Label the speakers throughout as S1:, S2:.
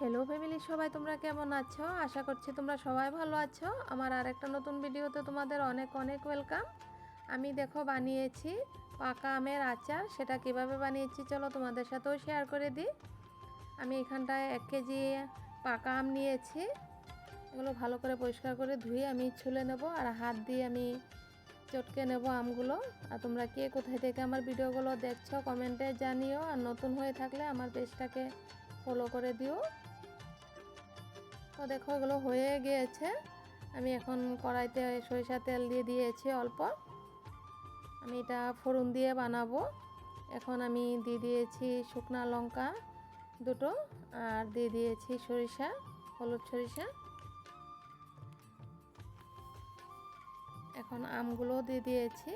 S1: Hello family, সবাই তোমরা কেমন আছো? আশা করছি তোমরা সবাই ভালো আছো। আমার আর একটা নতুন ভিডিওতে তোমাদের অনেক অনেক ওয়েলকাম। আমি দেখো বানিয়েছি পাকা আমের আচার। সেটা কিভাবে বানিয়েছি চলো তোমাদের সাথেও শেয়ার করে দিই। আমি এখানটায় 1 কেজি পাকা আম নিয়েছি। এগুলো ভালো করে পরিষ্কার করে ধুয়ে আমি ছুলে নেব, আর হাত দিয়ে আমি চটকে নেব আমগুলো। আর তোমরা কে কোথায় থেকে আমার ভিডিওগুলো দেখছো কমেন্টে জানিও, আর নতুন হয়ে থাকলে আমার পেজটাকে ফলো করে দিও। তো দেখো এগুলো হয়ে গিয়েছে। আমি এখন কড়াইতে সরিষা তেল দিয়ে দিয়েছি অল্প। আমি এটা ফোড়ন দিয়ে বানাবো। এখন আমি দিয়ে দিয়েছি শুকনা লঙ্কা দুটো, আর দিয়ে দিয়েছি সরিষা, হলুদ সরিষা। এখন আমগুলো দিয়ে দিয়েছি।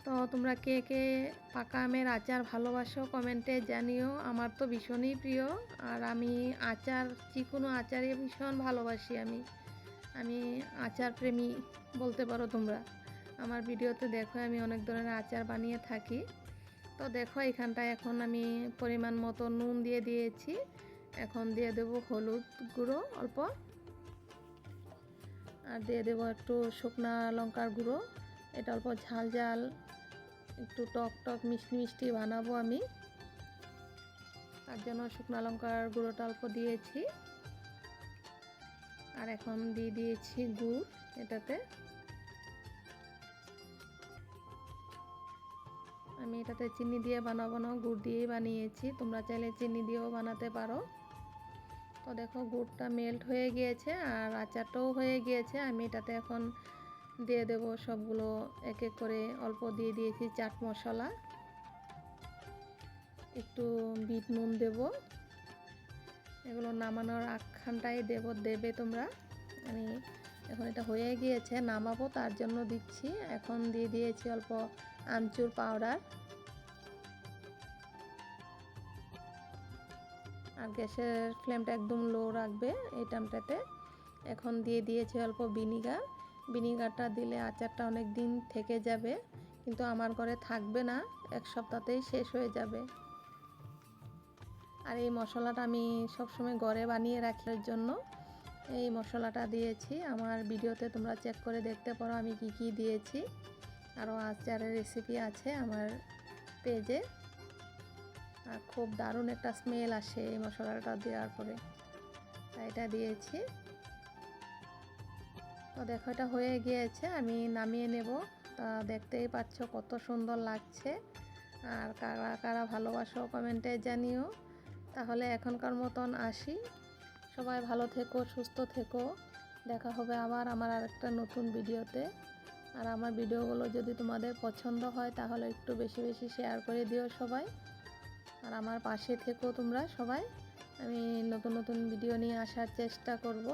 S1: তো তোমরা কে কে পাকা আমের আচার ভালোবাসো কমেন্টে জানিও। আমার তো ভীষণই প্রিয়, আর আমি আচার, যে কোনো আচারই ভীষণ ভালোবাসি। আমি আচার প্রেমী বলতে পারো তোমরা। আমার ভিডিওতে দেখো আমি অনেক ধরনের আচার বানিয়ে থাকি। তো দেখো এখানটায় এখন আমি পরিমাণ মতো নুন দিয়ে দিয়েছি। এখন দিয়ে দেবো হলুদ গুঁড়ো অল্প, আর দিয়ে দেবো একটু শুকনা লঙ্কার গুঁড়ো। এটা অল্প ঝাল ঝাল, একটু টক টক মিষ্টি মিষ্টি বানাবো আমি, তার জন্য শুকনো লঙ্কার গুঁড়োটা অল্প দিয়েছি। আর এখন দিয়ে দিয়েছি গুড় এটাতে। আমি এটাতে চিনি দিয়ে বানাবো না, গুড় দিয়েই বানিয়েছি। তোমরা চাইলে চিনি দিয়েও বানাতে পারো। তো দেখো গুড়টা মেল্ট হয়ে গিয়েছে আর আচারটাও হয়ে গিয়েছে। আমি এটাতে এখন দিয়ে দেব সবগুলো এক এক করে। অল্প দিয়ে দিয়েছি চাট মশলা, একটু বিট নুন দেব। এগুলো নামানোর আখ্যানটাই দেবে তোমরা। আমি এখন এটা হয়ে গিয়েছে, নামাবো তার জন্য দিচ্ছি। এখন দিয়ে দিয়েছি অল্প আমচুর পাউডার, আর গ্যাসের ফ্লেমটা একদম লো রাখবে এই টাইমটাতে। এখন দিয়ে দিয়েছি অল্প ভিনিগার। ভিনিগারটা দিলে আচারটা অনেক দিন থেকে যাবে, কিন্তু আমার ঘরে থাকবে না, 1 সপ্তাহতেই শেষ হয়ে যাবে। আর এই মশলাটা আমি সবসময় ঘরে বানিয়ে রাখার জন্য এই মশলাটা দিয়েছি। আমার ভিডিওতে তোমরা চেক করে দেখতে পারো আমি কি কি দিয়েছি। আরও আচারের রেসিপি আছে আমার পেজে। আর খুব দারুণ একটা স্মেল আসে এই মশলাটা দেওয়ার পরে, তাই এটা দিয়েছি। তো দেখো এটা হয়ে গিয়েছে, আমি নামিয়ে নেব। তা দেখতেই পাচ্ছ কত সুন্দর লাগছে। আর কারা কারা ভালোবাসো কমেন্টে জানিও। তাহলে এখনকার মতন আসি। সবাই ভালো থেকো, সুস্থ থেকো। দেখা হবে আবার আমার আরেকটা নতুন ভিডিওতে। আর আমার ভিডিওগুলো যদি তোমাদের পছন্দ হয় তাহলে একটু বেশি বেশি শেয়ার করে দিও সবাই। আর আমার পাশে থেকো তোমরা সবাই। আমি নতুন নতুন ভিডিও নিয়ে আসার চেষ্টা করব।